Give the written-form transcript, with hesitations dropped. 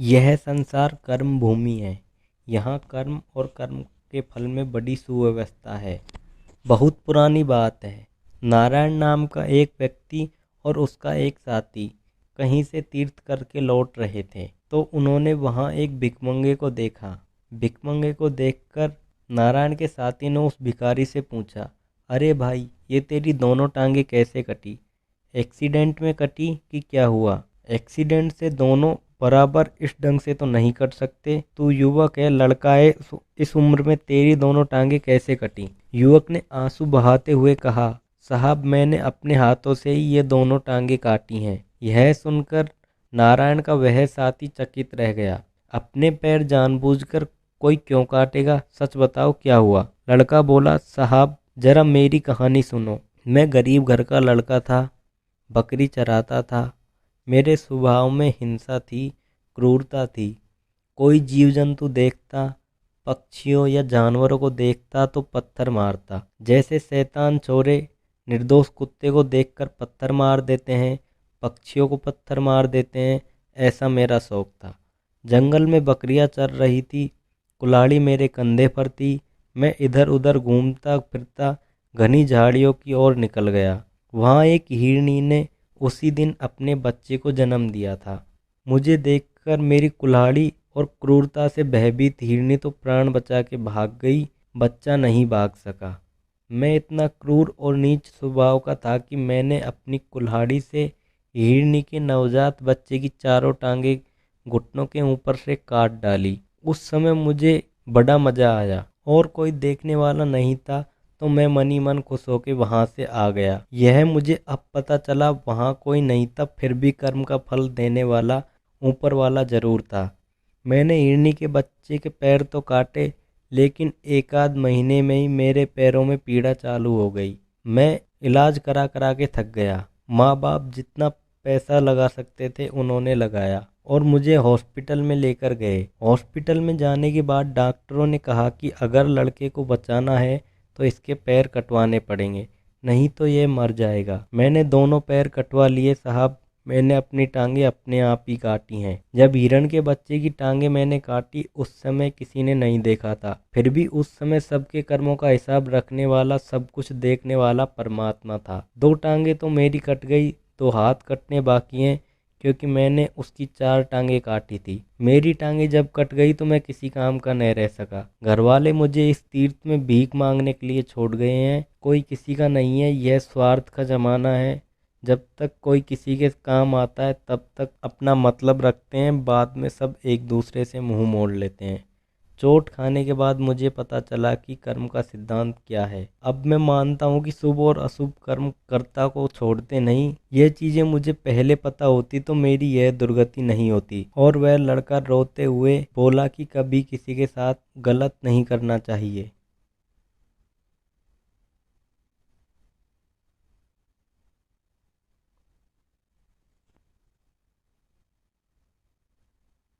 यह संसार कर्म भूमि है। यहाँ कर्म और कर्म के फल में बड़ी सुव्यवस्था है। बहुत पुरानी बात है। नारायण नाम का एक व्यक्ति और उसका एक साथी कहीं से तीर्थ करके लौट रहे थे, तो उन्होंने वहाँ एक भिखमंगे को देखा। भिखमंगे को देखकर नारायण के साथी ने उस भिखारी से पूछा, अरे भाई, ये तेरी दोनों टांगे कैसे कटी? एक्सीडेंट में कटी कि क्या हुआ? एक्सीडेंट से दोनों बराबर इस ढंग से तो नहीं कट सकते। तू युवक है, लड़का है, इस उम्र में तेरी दोनों टांगे कैसे कटी? युवक ने आंसू बहाते हुए कहा, साहब, मैंने अपने हाथों से ही ये दोनों टांगे काटी हैं। यह सुनकर नारायण का वह साथी चकित रह गया। अपने पैर जानबूझकर कोई क्यों काटेगा? सच बताओ, क्या हुआ? लड़का बोला, साहब, जरा मेरी कहानी सुनो। मैं गरीब घर का लड़का था, बकरी चराता था। मेरे स्वभाव में हिंसा थी, क्रूरता थी। कोई जीव जंतु देखता, पक्षियों या जानवरों को देखता तो पत्थर मारता। जैसे शैतान छोरे निर्दोष कुत्ते को देखकर पत्थर मार देते हैं, पक्षियों को पत्थर मार देते हैं, ऐसा मेरा शौक था। जंगल में बकरियां चर रही थी, कुल्हाड़ी मेरे कंधे पर थी। मैं इधर उधर घूमता फिरता घनी झाड़ियों की ओर निकल गया। वहाँ एक हिरनी ने उसी दिन अपने बच्चे को जन्म दिया था। मुझे देखकर मेरी कुल्हाड़ी और क्रूरता से भयभीत हिरनी तो प्राण बचा के भाग गई, बच्चा नहीं भाग सका। मैं इतना क्रूर और नीच स्वभाव का था कि मैंने अपनी कुल्हाड़ी से हिरनी के नवजात बच्चे की चारों टांगे घुटनों के ऊपर से काट डाली। उस समय मुझे बड़ा मजा आया और कोई देखने वाला नहीं था, तो मैं मनी मन खुश होकर वहां से आ गया। यह मुझे अब पता चला, वहां कोई नहीं था, फिर भी कर्म का फल देने वाला ऊपर वाला जरूर था। मैंने हिरनी के बच्चे के पैर तो काटे, लेकिन एक आध महीने में ही मेरे पैरों में पीड़ा चालू हो गई। मैं इलाज करा करा के थक गया। माँ बाप जितना पैसा लगा सकते थे उन्होंने लगाया और मुझे हॉस्पिटल में लेकर गए। हॉस्पिटल में जाने के बाद डॉक्टरों ने कहा कि अगर लड़के को बचाना है तो इसके पैर कटवाने पड़ेंगे, नहीं तो ये मर जाएगा। मैंने दोनों पैर कटवा लिए साहब। मैंने अपनी टांगे अपने आप ही काटी हैं। जब हिरण के बच्चे की टांगे मैंने काटी, उस समय किसी ने नहीं देखा था। फिर भी उस समय सबके कर्मों का हिसाब रखने वाला, सब कुछ देखने वाला परमात्मा था। 2 टांगे तो मेरी कट गई, 2 हाथ कटने बाकी हैं, क्योंकि मैंने उसकी 4 टांगे काटी थी। मेरी टांगे जब कट गई तो मैं किसी काम का नहीं रह सका। घर वाले मुझे इस तीर्थ में भीख मांगने के लिए छोड़ गए हैं। कोई किसी का नहीं है। यह स्वार्थ का जमाना है। जब तक कोई किसी के काम आता है तब तक अपना मतलब रखते हैं, बाद में सब एक दूसरे से मुंह मोड़ लेते हैं। चोट खाने के बाद मुझे पता चला कि कर्म का सिद्धांत क्या है। अब मैं मानता हूँ कि शुभ और अशुभ कर्म कर्ता को छोड़ते नहीं। ये चीजें मुझे पहले पता होती तो मेरी यह दुर्गति नहीं होती। और वह लड़का रोते हुए बोला कि कभी किसी के साथ गलत नहीं करना चाहिए।